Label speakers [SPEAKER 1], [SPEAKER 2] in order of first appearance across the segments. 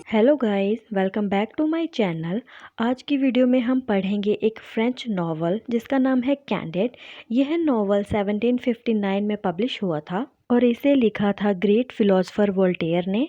[SPEAKER 1] Hello guys, welcome back to my channel. आज की video में हम पढ़ेंगे एक फ्रेंच नॉवल जिसका नाम है कैंडिड। यह नॉवल 1759 में पब्लिश हुआ था और इसे लिखा था ग्रेट फिलोसोफर वोल्टेयर ने।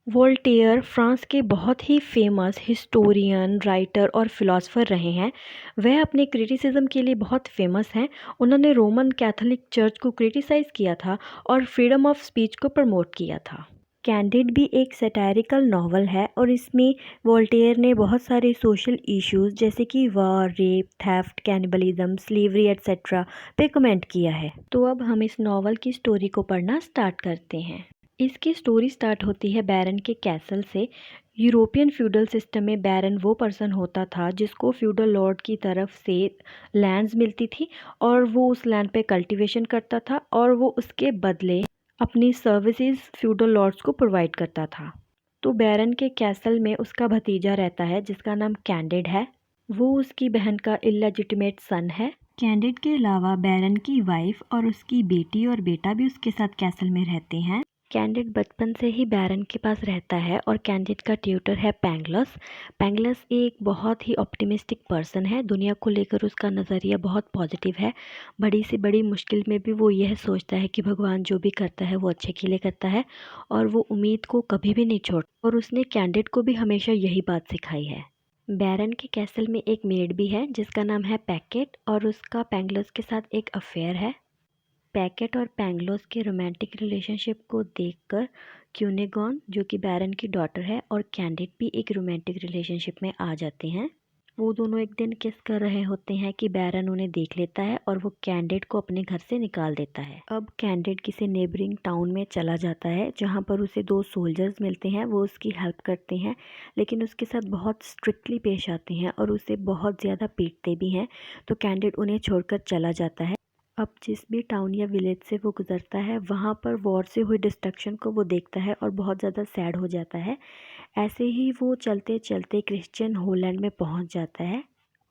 [SPEAKER 1] वोल्टेयर फ्रांस के बहुत ही फेमस हिस्टोरियन, राइटर और फिलोसोफर रहे हैं। वह अपने क्रिटिसिज्म के लिए बहुत फेमस हैं। उन्होंने रोमन कैथोलिक चर्च को क्रिटिसाइज़ किया था और फ्रीडम ऑफ स्पीच को प्रमोट किया था। कैंडिड भी एक सैटारिकल नावल है और इसमें वोल्टेयर ने बहुत सारे सोशल इश्यूज जैसे कि war, rape, theft, cannibalism, slavery etcetera पे कमेंट किया है। तो अब हम इस नावल की स्टोरी को पढ़ना स्टार्ट करते हैं। इसकी स्टोरी स्टार्ट होती है बैरन के कैसल से। यूरोपियन फ्यूडल सिस्टम में बैरन वो पर्सन होता था जिसको फ्यूडल लॉर्ड की तरफ से लैंड्स मिलती थी और वो उस लैंड पे कल्टीवेशन करता था और वो उसके बदले अपनी सर्विसेज फ्यूडल लॉर्ड्स को प्रोवाइड करता था। तो बैरन के कैसल में उसका भतीजा रहता है जिसका नाम कैंडिड है। वो उसकी बहन का इलेजिटिमेट सन है। कैंडिड के अलावा बैरन की वाइफ और उसकी बेटी और बेटा भी उसके साथ कैसल में रहते हैं। कैंडिड बचपन से ही बैरन के पास रहता है और कैंडिड का ट्यूटर है पैंगलस। पैंगलस एक बहुत ही ऑप्टिमिस्टिक पर्सन है। दुनिया को लेकर उसका नज़रिया बहुत पॉजिटिव है। बड़ी से बड़ी मुश्किल में भी वो यह सोचता है कि भगवान जो भी करता है वो अच्छे के लिए करता है और वो उम्मीद को कभी भी नहीं छोड़ता और उसने कैंडिड को भी हमेशा यही बात सिखाई है। बैरन के कैसल में एक मेड भी है जिसका नाम है पैकेट और उसका पैंगलस के साथ एक अफेयर है। पैकेट और पैंगलोस के रोमांटिक रिलेशनशिप को देखकर क्यूनेगॉन जो कि बैरन की डॉटर है और कैंडिड भी एक रोमांटिक रिलेशनशिप में आ जाते हैं। वो दोनों एक दिन किस कर रहे होते हैं कि बैरन उन्हें देख लेता है और वो कैंडिड को अपने घर से निकाल देता है। अब कैंडिड किसी नेबरिंग टाउन में चला जाता है जहाँ पर उसे दो सोल्जर्स मिलते हैं। वो उसकी हेल्प करते हैं लेकिन उसके साथ बहुत स्ट्रिक्टली पेश आते हैं और उसे बहुत ज़्यादा पीटते भी हैं। तो कैंडिड उन्हें छोड़कर चला जाता है। अब जिस भी टाउन या विलेज से वो गुजरता है वहाँ पर वॉर से हुई डिस्ट्रक्शन को वो देखता है और बहुत ज़्यादा सैड हो जाता है। ऐसे ही वो चलते चलते क्रिश्चियन होलैंड में पहुँच जाता है।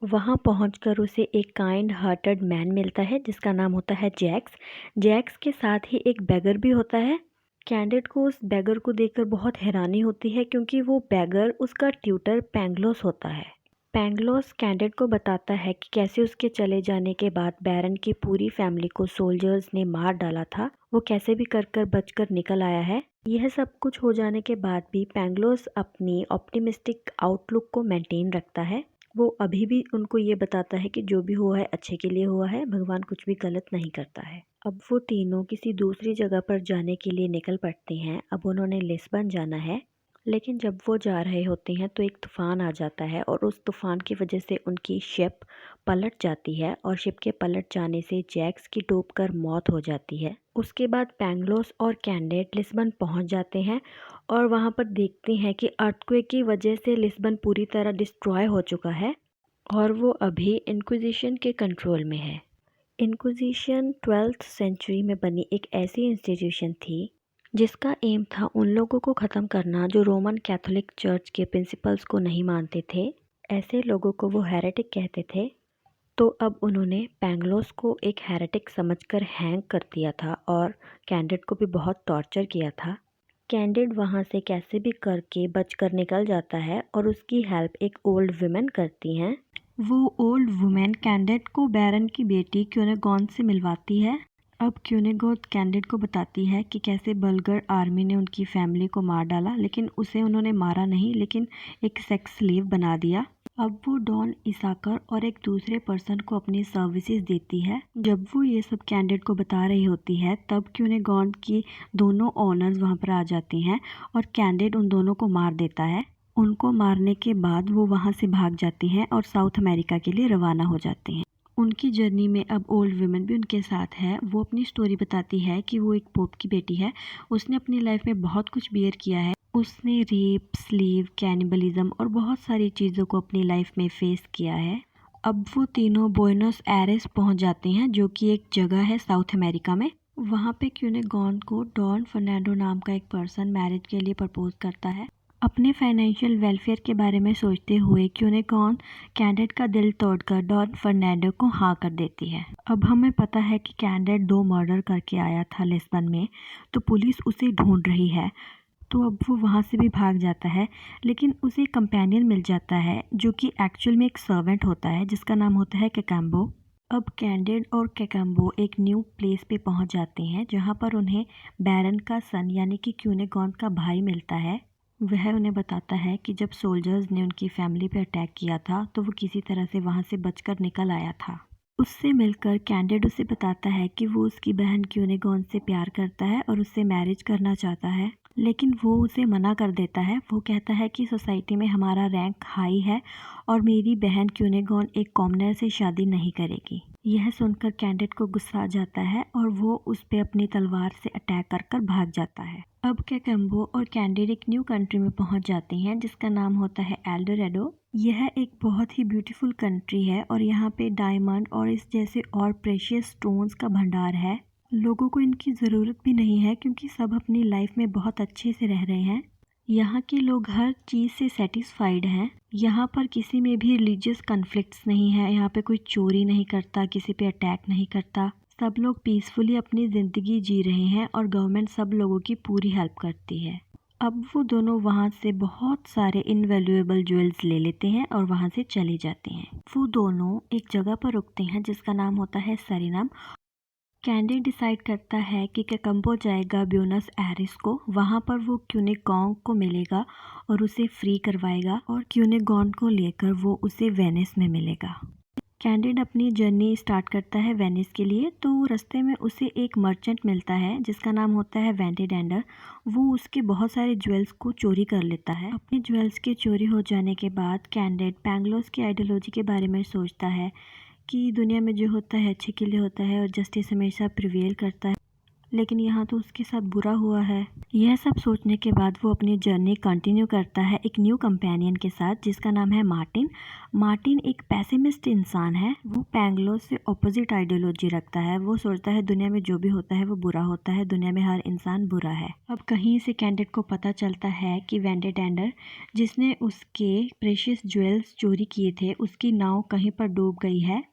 [SPEAKER 1] वहाँ पहुँचकर उसे एक काइंड हार्टेड मैन मिलता है जिसका नाम होता है जैक्स। जैक्स के साथ ही एक बैगर भी होता है। कैंडिड को उस बैगर को देखकर बहुत हैरानी होती है क्योंकि वो बैगर उसका ट्यूटर पैंगलोस होता है। पैंगलोस कैंडिड को बताता है कि कैसे उसके चले जाने के बाद बैरन की पूरी फैमिली को सोल्जर्स ने मार डाला था। वो कैसे भी कर कर बचकर निकल आया है। यह सब कुछ हो जाने के बाद भी पैंगलोस अपनी ऑप्टिमिस्टिक आउटलुक को मेंटेन रखता है। वो अभी भी उनको ये बताता है कि जो भी हुआ है अच्छे के लिए हुआ है, भगवान कुछ भी गलत नहीं करता है। अब वो तीनों किसी दूसरी जगह पर जाने के लिए निकल पड़ते हैं। अब उन्होंने लिस्बन जाना है लेकिन जब वो जा रहे होते हैं तो एक तूफ़ान आ जाता है और उस तूफ़ान की वजह से उनकी शिप पलट जाती है और शिप के पलट जाने से जैक्स की डूबकर मौत हो जाती है। उसके बाद पैंगलोस और कैंडिड लिस्बन पहुंच जाते हैं और वहां पर देखते हैं कि अर्थक्वेक की वजह से लिस्बन पूरी तरह डिस्ट्रॉय हो चुका है और वो अभी इंक्विजिशन के कंट्रोल में है। इंक्विजिशन 12th सेंचुरी में बनी एक ऐसी इंस्टीट्यूशन थी जिसका एम था उन लोगों को ख़त्म करना जो रोमन कैथोलिक चर्च के प्रिंसिपल्स को नहीं मानते थे। ऐसे लोगों को वो हेरेटिक कहते थे। तो अब उन्होंने पैंगलोस को एक हेरेटिक समझकर हैंग कर दिया था और कैंडिड को भी बहुत टॉर्चर किया था। कैंडिड वहाँ से कैसे भी करके बचकर निकल जाता है और उसकी हेल्प एक ओल्ड वुमेन करती हैं। वो ओल्ड वुमेन कैंडिड को बैरन की बेटी क्यूनेगॉन से मिलवाती है। अब क्यूनेगॉन कैंडिड को बताती है कि कैसे बल्गर आर्मी ने उनकी फैमिली को मार डाला, लेकिन उसे उन्होंने मारा नहीं लेकिन एक सेक्स स्लेव बना दिया। अब वो डॉन इसाकर और एक दूसरे पर्सन को अपनी सर्विसेज देती है। जब वो ये सब कैंडिड को बता रही होती है तब क्यूनेगॉन की दोनों ओनर्स वहाँ पर आ जाती हैं और कैंडिड उन दोनों को मार देता है। उनको मारने के बाद वो वहाँ से भाग जाती हैं और साउथ अमेरिका के लिए रवाना हो जाते हैं। उनकी जर्नी में अब ओल्ड वुमेन भी उनके साथ है। वो अपनी स्टोरी बताती है कि वो एक पोप की बेटी है। उसने अपनी लाइफ में बहुत कुछ बियर किया है। उसने रेप, स्लेव, कैनिबलिज्म और बहुत सारी चीज़ों को अपनी लाइफ में फेस किया है। अब वो तीनों बुएनोस एयरेस पहुंच जाते हैं जो कि एक जगह है साउथ अमेरिका में। वहाँ पे क्यूनेगॉन को डॉन फर्नांडो नाम का एक पर्सन मैरिज के लिए प्रपोज करता है। अपने फाइनेंशियल वेलफेयर के बारे में सोचते हुए क्यूनेगॉन कैंडिड का दिल तोड़कर डॉन फर्नांडो को हाँ कर देती है। अब हमें पता है कि कैंडिड 2 मर्डर करके आया था लिस्बन में, तो पुलिस उसे ढूंढ रही है। तो अब वो वहाँ से भी भाग जाता है, लेकिन उसे कंपेनियन मिल जाता है जो कि एक्चुअल में एक सर्वेंट होता है जिसका नाम होता है कैकम्बो। अब कैंडिड और कैकम्बो एक न्यू प्लेस पे पहुँच जाते हैं जहाँ पर उन्हें बैरन का सन यानी कि क्यूनेगॉन का भाई मिलता है। वह उन्हें बताता है कि जब सोल्जर्स ने उनकी फैमिली पर अटैक किया था तो वो किसी तरह से वहाँ से बचकर निकल आया था। उससे मिलकर कैंडिड उसे बताता है कि वो उसकी बहन क्यूनेगॉन से प्यार करता है और उससे मैरिज करना चाहता है, लेकिन वो उसे मना कर देता है। वो कहता है कि सोसाइटी में हमारा रैंक हाई है और मेरी बहन क्यूनेगॉन एक कॉमनर से शादी नहीं करेगी। यह सुनकर कैंडिड को गुस्सा आ जाता है और वो उस पे अपनी तलवार से अटैक कर कर भाग जाता है। अब कैकम्बो और कैंडिड एक न्यू कंट्री में पहुंच जाते हैं जिसका नाम होता है एल्डोरेडो। यह एक बहुत ही ब्यूटीफुल कंट्री है और यहाँ पे डायमंड और इस जैसे और प्रेशियस स्टोन्स का भंडार है। लोगों को इनकी ज़रूरत भी नहीं है क्योंकि सब अपनी लाइफ में बहुत अच्छे से रह रहे हैं। यहाँ के लोग हर चीज़ से सेटिस्फाइड हैं। यहाँ पर किसी में भी रिलीजियस कन्फ्लिक्ट्स नहीं है। यहाँ पे कोई चोरी नहीं करता, किसी पे अटैक नहीं करता। सब लोग पीसफुली अपनी ज़िंदगी जी रहे हैं और गवर्नमेंट सब लोगों की पूरी हेल्प करती है। अब वो दोनों वहाँ से बहुत सारे इनवैल्यूएबल ज्वेल्स ले लेते हैं और वहाँ से चले जाते हैं। वो दोनों एक जगह पर रुकते हैं जिसका नाम होता है सरीनम। कैंडिड डिसाइड करता है कि कैकम्बो जाएगा ब्यूनस एरिस को। वहाँ पर वो क्यूनेगॉन को मिलेगा और उसे फ्री करवाएगा और क्यूनेगॉन को लेकर वो उसे वेनिस में मिलेगा। कैंडिड अपनी जर्नी स्टार्ट करता है वेनिस के लिए। तो रास्ते में उसे एक मर्चेंट मिलता है जिसका नाम होता है वेंटेडेंडर। वो उसके बहुत सारे ज्वेल्स को चोरी कर लेता है। अपने ज्वेल्स के चोरी हो जाने के बाद कैंडिड पैंग्लोस की आइडियोलॉजी के बारे में सोचता है कि दुनिया में जो होता है अच्छे के लिए होता है और जस्टिस हमेशा प्रिवेल करता है, लेकिन यहाँ तो उसके साथ बुरा हुआ है। यह सब सोचने के बाद वो अपनी जर्नी कंटिन्यू करता है एक न्यू कंपेनियन के साथ जिसका नाम है मार्टिन। मार्टिन एक पैसिमिस्ट इंसान है। वो पैंग्लोस से ऑपोजिट आइडियोलॉजी रखता है। वो सोचता है दुनिया में जो भी होता है वो बुरा होता है, दुनिया में हर इंसान बुरा है। अब कहीं से कैंडिड को पता चलता है कि वेंटेडेंडर जिसने उसके प्रेशियस ज्वेल्स चोरी किए थे उसकी नाव कहीं पर डूब गई है।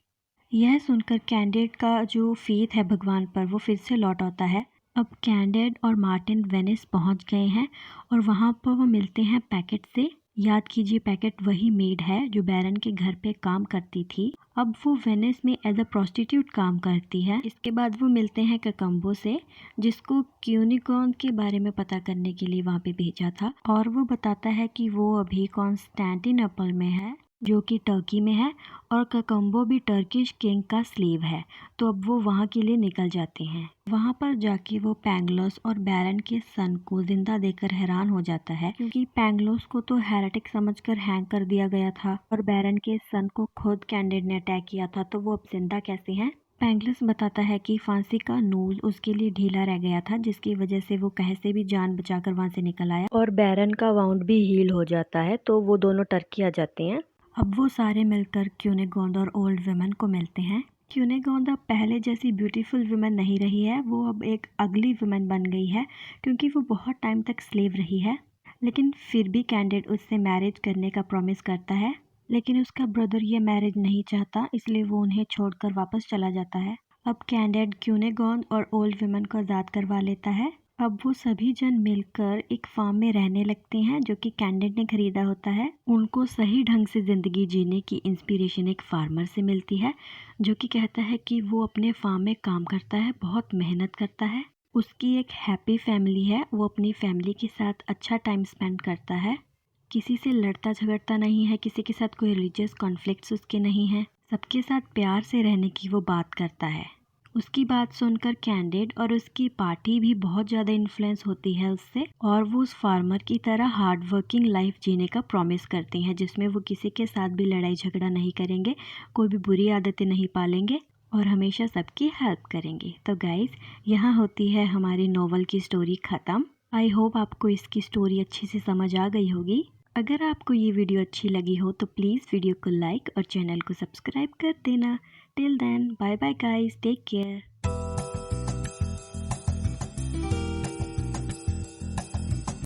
[SPEAKER 1] यह सुनकर कैंडिड का जो फेथ है भगवान पर वो फिर से लौट आता है। अब कैंडिड और मार्टिन वेनिस पहुंच गए हैं और वहां पर वो मिलते हैं पैकेट से। याद कीजिए पैकेट वही मेड है जो बैरन के घर पे काम करती थी। अब वो वेनिस में एज अ प्रोस्टिट्यूट काम करती है। इसके बाद वो मिलते हैं कैकम्बो से जिसको क्यूनेगॉन के बारे में पता करने के लिए वहाँ पे भेजा था और वो बताता है कि वो अभी कॉन्स्टेंटिनोपल में है जो कि टर्की में है और कैकम्बो भी टर्किश किंग का स्लेव है। तो अब वो वहाँ के लिए निकल जाते हैं। वहाँ पर जाके वो पैंग्लोस और बैरन के सन को जिंदा देखकर हैरान हो जाता है क्योंकि पैंग्लोस को तो हेरेटिक समझकर हैंग कर दिया गया था और बैरन के सन को खुद कैंडिड ने अटैक किया था, तो वो अब जिंदा कैसे हैं। पैंग्लोस बताता है कि फांसी का नूल उसके लिए ढीला रह गया था जिसकी वजह से वो कैसे भी जान बचाकर वहाँ से निकल आया और बैरन का वाउंड भी हील हो जाता है। तो वो दोनों टर्की आ जाते हैं। अब वो सारे मिलकर क्यूनेगोंद और ओल्ड वुमेन को मिलते हैं। क्यूनेगोंद अब पहले जैसी ब्यूटीफुल वुमेन नहीं रही है। वो अब एक अगली वुमेन बन गई है क्योंकि वो बहुत टाइम तक स्लेव रही है। लेकिन फिर भी कैंडिड उससे मैरिज करने का प्रॉमिस करता है, लेकिन उसका ब्रदर ये मैरिज नहीं चाहता, इसलिए वो उन्हें छोड़कर वापस चला जाता है। अब कैंडिड क्यूनेगोंद और ओल्ड वुमेन को आज़ाद करवा लेता है। अब वो सभी जन मिलकर एक फार्म में रहने लगते हैं जो कि कैंडिड ने खरीदा होता है। उनको सही ढंग से ज़िंदगी जीने की इंस्पिरेशन एक फार्मर से मिलती है जो कि कहता है कि वो अपने फार्म में काम करता है, बहुत मेहनत करता है। उसकी एक हैप्पी फैमिली है। वो अपनी फैमिली के साथ अच्छा टाइम स्पेंड करता है, किसी से लड़ता झगड़ता नहीं है, किसी के साथ कोई रिलीजियस कॉन्फ्लिक्ट्स उसके नहीं हैं। सबके साथ प्यार से रहने की वो बात करता है। उसकी बात सुनकर कैंडिड और उसकी पार्टी भी बहुत ज़्यादा इन्फ्लुएंस होती है उससे और वो उस फार्मर की तरह हार्ड वर्किंग लाइफ जीने का प्रॉमिस करते हैं जिसमें वो किसी के साथ भी लड़ाई झगड़ा नहीं करेंगे, कोई भी बुरी आदतें नहीं पालेंगे और हमेशा सबकी हेल्प करेंगे। तो गाइस, यहाँ होती है हमारी नॉवल की स्टोरी ख़त्म। आई होप आपको इसकी स्टोरी अच्छे से समझ आ गई होगी। अगर आपको ये वीडियो अच्छी लगी हो तो प्लीज़ वीडियो को लाइक और चैनल को सब्सक्राइब कर देना। Till then, bye bye guys, take care.